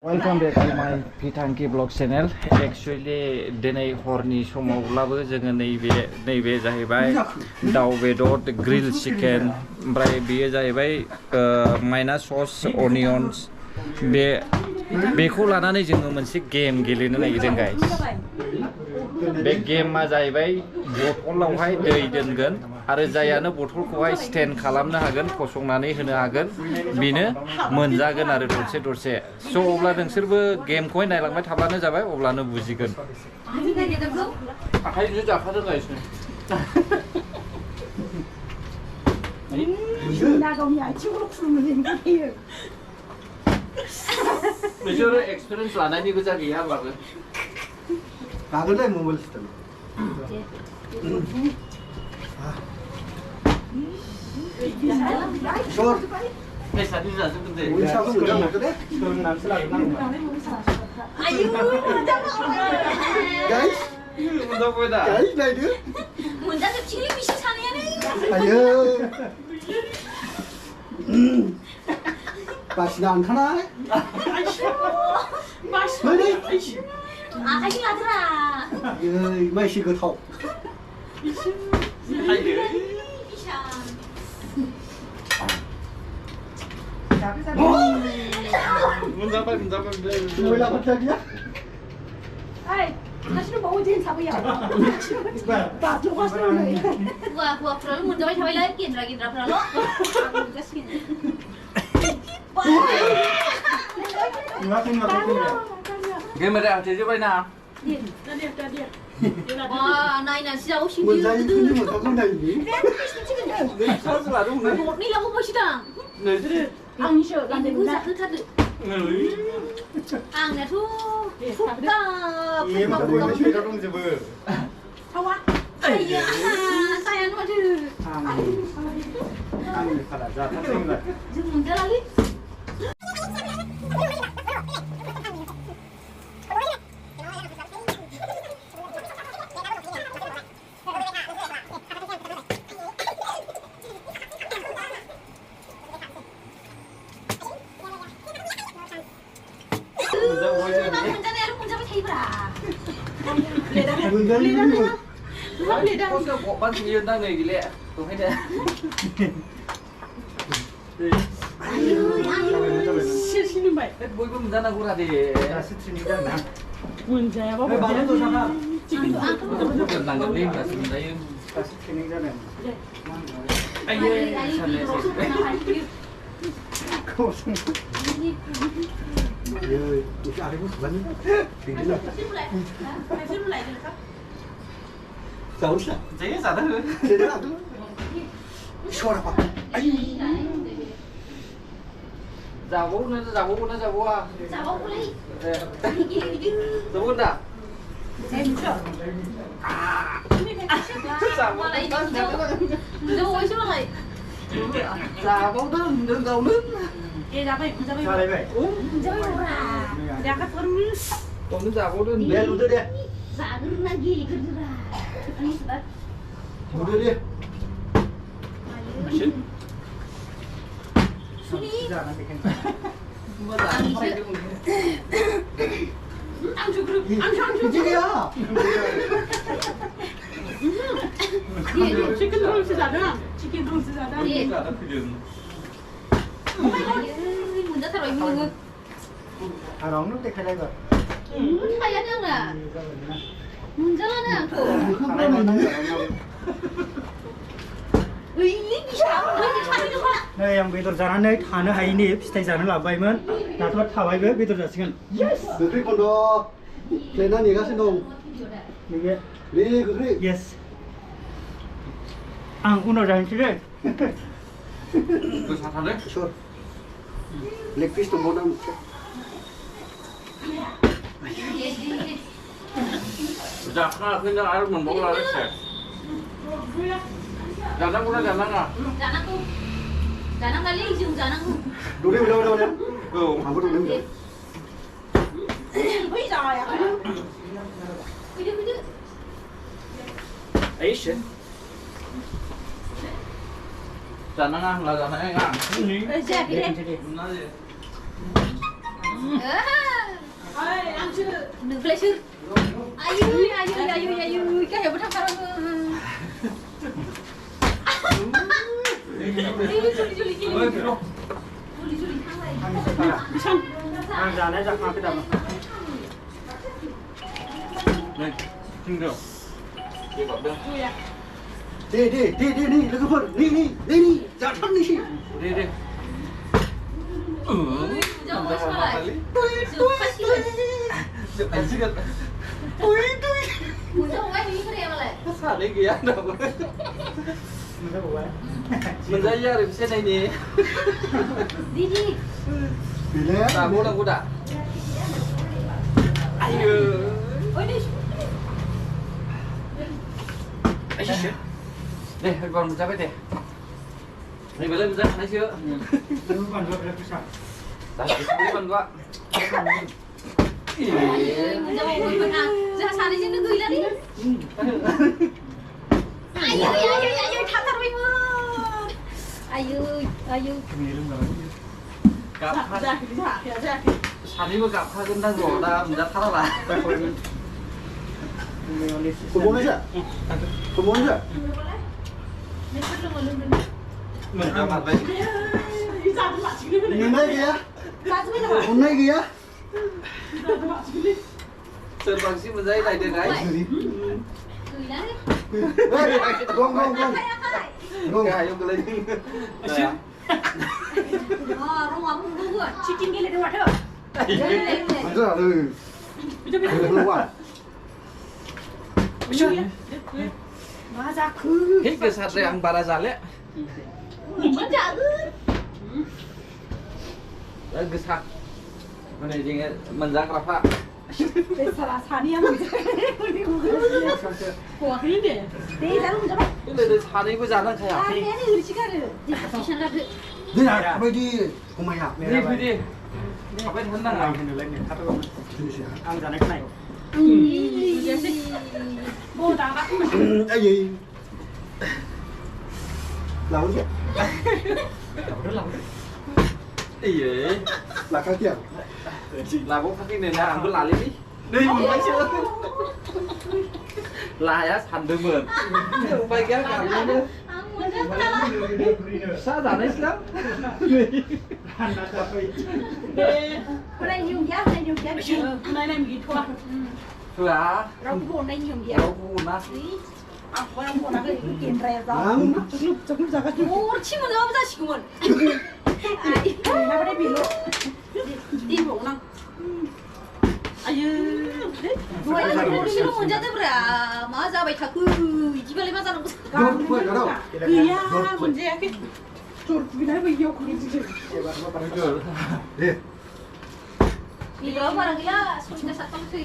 Welcome back to my Pitanki vlog channel. Actually, दिनै हरनि समावब्लाबो जोङो नैबे जाहैबाय दाउ बेदर ग्रिल चिकेन ओमफ्राय बेयो जाहैबाय माइना सस अनियन्स बेखौ लानानै जोङो मोनसे गेम गेलेनो नागिरदों गाइस बे गेमा जाहैबाय बथलावहाय दै दोनगोन आरो जायानो बथलखौहाय स्टेन्ड खालामनो हागोन फसंनानै होनो हागोन बेनो मोनजागोन आरो दरसे दरसे स' अब्ला नोंसोरबो गेमखौहाय नायलांबाय थाब्लानो जाबाय अब्लानो बुजिगोन आखाइजों जाखादों गाइस नोंसोरो एक्सपिरियेन्स लानायनि गोजा गैया होनबाबो 가글래 뭐 먹을 수도 short पैसा दिजा जोबदे 우리 사도 그냥 먹거든 그럼 남슬하고 나는 아유, guys 문자 보이다 guys 나이드 문자도 텔레비전 사내야네. 아유 맛이 안 타나 맛있어. 아, 아직 아들아. 맛이 그 더. 문자 빨리 뭐야 갑자기야? 아이, 사실은 뭐 어디 잡아야. 나 좋았어. Gua perlu mun jawai jawai lagi indra perlu. Aku juga sih. 누가 생각했냐? 게임에 대한 제재바이나 Wah, này là sao xin 뭐 đi. 자기 큰일 못 하고 나이니? 사실 알고 있네 Một đi là không có gì đâu. 너희들이 안 쉬어. 나 Anh cứ 내가 giặt cứ thật. Ăn là thu phúc ta. 얘만 보이는 şeyler olunca bu. 사와. Ai saya nó chứ. 한일 살아. 자, 탑승이다. Dừng mình ra đi. 문자 thấy bà. 포스가 반 뒤에 있다는 얘기래 또 해야 실시는 말. 뭐 이거 문자나 고라디 자, 스트림이잖아. 문자야 봐. 말도 잠깐. 지금도 안 무조건 당근님 같습니다 자, 스트림이잖아. 아예 잘내 고생. 이거 알고 있었니? 싸웠어. 제일 잘해 제대로 안 돼. 쉬어라 봐. 자고 아 Dạ bố lấy. 자고다 재밌어. Qua lấy đâu ôi chứ này. 자고는 는 가오는 얘 잡아요. 문자봐. 잘해봐. Chơi ra. 내가 좀 또는 자고는 내일 우들이. Dạ cứ là gì cứ ra. Đi bắt. 우들이. 맛있 Đi. 진짜 안 되겠네. 뭐 나는 파이드 Ăn chú cứ ăn cho. 이쪽이야. 치킨 롤스잖아. 치킨 롤스잖아. Đi. 나도 그런 Mình đã thay đổi mưa. 아, 먹는 때 가자 이거. Thay á nè. Mình rất là nè. Ý lý sao? Lý sao đi đâu? 네, 양 बेदर जानानै थानो हायिनि फिथाइ जानो लाबोबायमोन. दाथ' थाबायबो बेदर जासिगोन. 너희 건도. 내가 네가 신동. 이게 네 그래. 예스. 앙 우너 잔치를 그 사탕을 Sure. Leg piece to bottom. 자 하나 그냥 알면 먹으라 그랬어 자나구나 자나가 Dạ nó không. Dạ nó là lý dùng dạ nó không. Đủ đi đâu đâu nè. 그 Không có đủ đi. bây giờ à? Cứ đi. 에이씨 자나가 là 자나가 자, 그래. 나지 Ờ. 플래시. 아유, cái hiểu bắt thằng 안 자네 자 앞에 담아. 네, 힘들어. đi đừng có phật đi dạ thăm đi chị đi Mwnjagwn đi kìa đâu mình ra ra được xe này nè đi vì lẽ à mua đâu cô đã ai ôi đi đây còn ra bên này này về lên ra thấy chưa Còn được được sao? đấy cái phần quá Mwnjagwn mình à ra xa đi chứ nó gửi ra đi 아유 다 타로이면 아유 gặp 자, 자. 산이고 gặp hai con đang ngủ ra mình ra tháo lại có muốn đấy chứ có muốn chứ mình ra mặt vậy 이 사람 맞추기 그래. nhìn đây kìa 짜증나 hôm nay kìa 이 사람 맞추기. sơn bằng xin một giây này được đấy gửi ra đi không cái ông lên rong óng đúng rồi 치킨 길에 들어와서. anh rất là được lâu à 맞아. 그 hết cái sạt rèm bà ra già lẽ Mwnjagwn đấy cái sạt cái này thì mình ra gặp ạ 베스라 산이야 뭐. 와, 그런데 내 자는 잡아. cái này sạt đi bây giờ nó thay à 아, 내는 우리 시간을. đi nào mày đi cùng mày à đi đi học bên thân đang Làm làm thì được lên để thắt luôn. đi chị Ăn ra cái này. 뭐 나가. cái gì là cái gì ý ấy là cái tiền là bố phát cái nền hàng cứ là lên đi đi mình thấy chưa là á thành được mượn bay kéo cả luôn nữa sao giả đấy lắm Ăn ra cho tôi. 네. hôm nay nhiều giá 나는 이 좋아. thưa á rau củ này nhiều giá đâu buồn á 아, 뭐야 뭐 나가 이긴 레서. Lắm. 조금 작아지고. 오 치면 나보다 지금은 나버려 빌로. đi bộ năng 아유. rồi là một cái muốn ra tới bữa mà ra bài thắc 집에 lấy mà ra nó Đốt quên ở đâu 그야 문제야. 저 그날 뭐 이거 그게 진짜. đi đi đó mà là cái 손 cái sắt tông thủy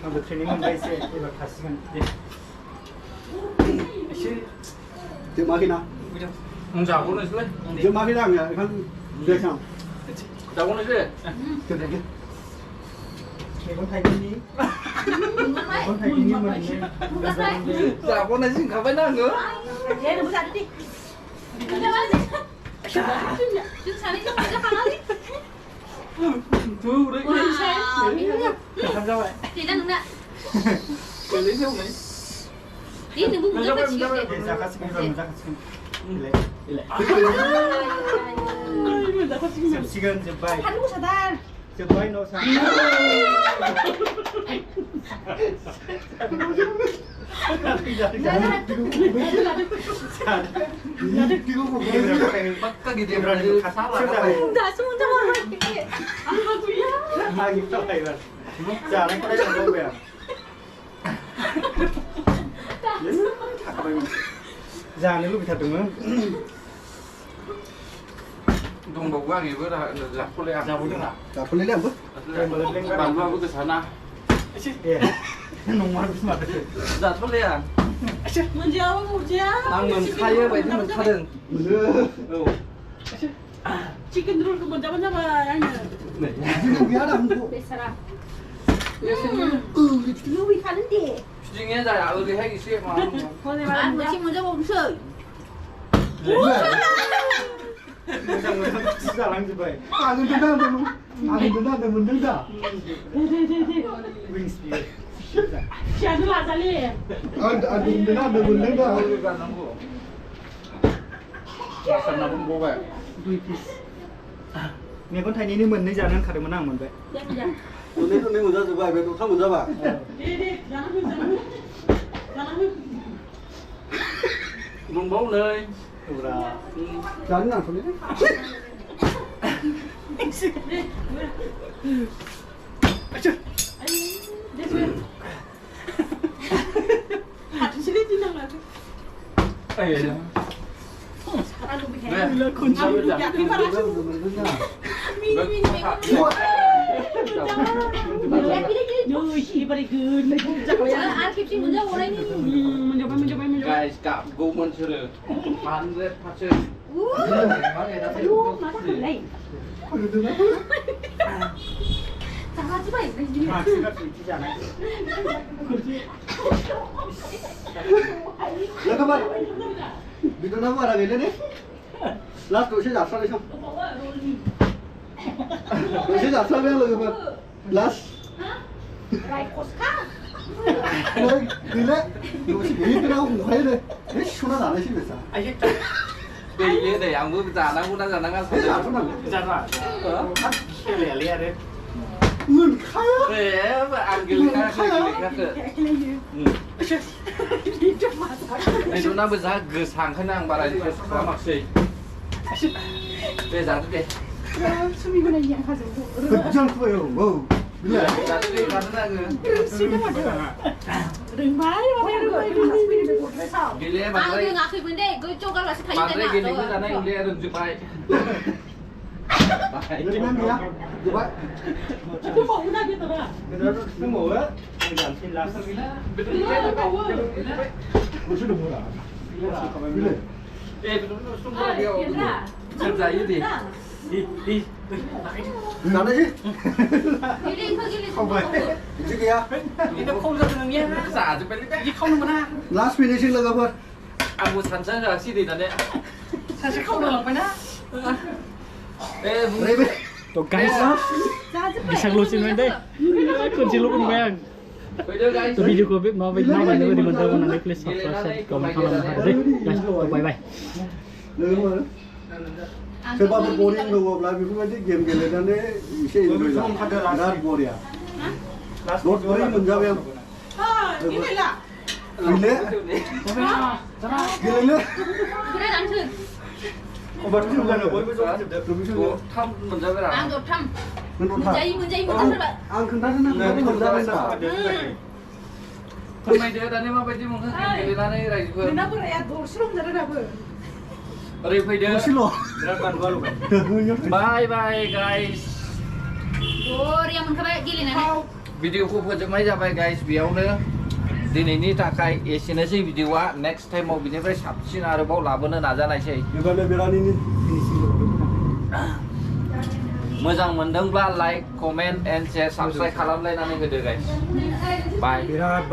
Còn được training mình đây sẽ để vào thắt sigan. Đi. tự mà khi nào không chào cô này xuống tự mà khi nào nhỉ con được không chào cô này xuống tự được chứ Để con thầy đi. đừng có nói Con thầy đi nhưng mà mình đừng có nói chào cô này xin cảm ơn nữa 얘는 뭐 잘했지? đừng có nói gì chứ sao đi chứ mày cho thằng đi thu đấy wow đi thôi Làm sao vậy? thì đang nè cái lấy theo này đi đừng bung cho cái chiếc Để ra các sigan rồi ra các sigan. Đi lại. 아이고 나 지금 Chụp sigan chụp bay. 하는 거 사다. Chụp bay nó sang. bắt các cái điểm này sát lại các bạn đã xuống cho mọi người Hai nghìn tao này rồi. Chả đánh có đấy là đâu về. Già nếu lúc bị thật đúng không? đồng bộ qua thì với là giặc cô lẹ giặc Đúng không? cả con lấy làm bức bằng qua với cái sản nào Nông ngoan cái mặt đấy. giặc cô lẹ 문제야 문제야. đang mình thay vậy thì mình thay đừng 치킨 들어올 거 먼저 봐봐. 아니. đừng ghé làm bộ 베스라. ừ 누구 가는데? suy nghĩ dài ảo thì hay cái xe mà 번에 ăn 말이야. một chiếc muốn cho bông sợi मोजां मोजां जालांजोब्बाय आं उन्दुना मोनदों दा विंस बियो Siapa lazali? आं उन्दुना मोनदों दा Masan nabung bawa. 2 पिस मेगन थाइनैनि मोननै जानो ओंखारदोंमोन आं मोनबाय दनै मोनजाजोब्बाय बे दथा मोनजाबा Nung bau nơi. औरा जानो नांथ'लै Hati sini tinang lagi. Eh. Sekarang lebih Nah, hebat. kunci aja. Yakin parah tuh. मोनदों दा Mini. Yo, very good. 아 캡시 문제 오라니. Mencoba. Guys, kak gue mencuri. 100%. Aduh, masa lain. 잘하지 마 이거. 마스가 비치잖아 잠깐만 믿어나 봐라 왜래 라스트 도시 잡사래 참 도시 잡사래 loh last Raikoska. 그래 도시 이들하고 뭐해 왜 시원한 안 하시 그랬어 Bây giờ để ăn bữa già nó cũng đã già nó ngang 도시 sao. 잡사래 जारा खे ले 응 카야 Để mà ăn cái lịch khác cơ. Này chúng nó bây giờ gửi hàng khách hàng bà này thì có mặc gì. Về giá thế. 수미가 그냥 가지고. 그장 커요 뭐 그래 Giá thế giá thế là Ghi lẽ 아 bằng 그 đây. ngạc 근데 그 쪼갈 와서 다 Bằng đây 이제 ghi lẽ 나왔어. ra đây lẽ đừng chụp bài. 그래 야 이거 Itu mau udah gitu lah. nó ngủ á giảm xin lá sang 무슨 뭐야 그래 Ê, nó xung quanh điều. Xem giá như gì. đi 나는 길리 그 길리. không vậy 이쪽이야 Nó không ra được nghe. Giả cho bên đấy. Không được mà. 라스트 피니싱 나가봐 Ăn một sản xuất là gì đấy. 사실 không phải đó. Ê, vui. 그래 또 가이스 bisa ngelucuin main deh kunci lu pun bayang Bây giờ guys. Tôi video của biết nó với nó và nếu đi mình đâu mình please subscribe comment không làm hại đấy guys bye bye 너 제발 보링 너 라이브 그거지 게임 게임인데 이제 이거 나 보리야 너 보리 문제야 Ah, ini lah. 그래 그래 그래 남친. obat itu bukan boy boy Ủa, thăm mình ra với nào? 안 좋탐. 너 문제 문제 봐. 안 큰다는 거 문제야 Hôm nay đứa này mà bây giờ mình không cái đứa này này vừa. Kenapa ya dorong dari apa? Rồi bây giờ. 싫어 gerakan gua lu Bye bye guys. 오, yang mencapai gili nih. Video của mấy ra vậy guys, béo nữa. दिनैनि थाखाय एसेनोसै भिडिअआ नेक्स्ट टाइमाव बिनिफ्राय साबसिन आरोबाव लाबोनो नाजानायसै 이번에 베라니니 मोजां मोनदोंब्ला like comment end share subscribe खालामलायनानै होदो गाइस बाय birat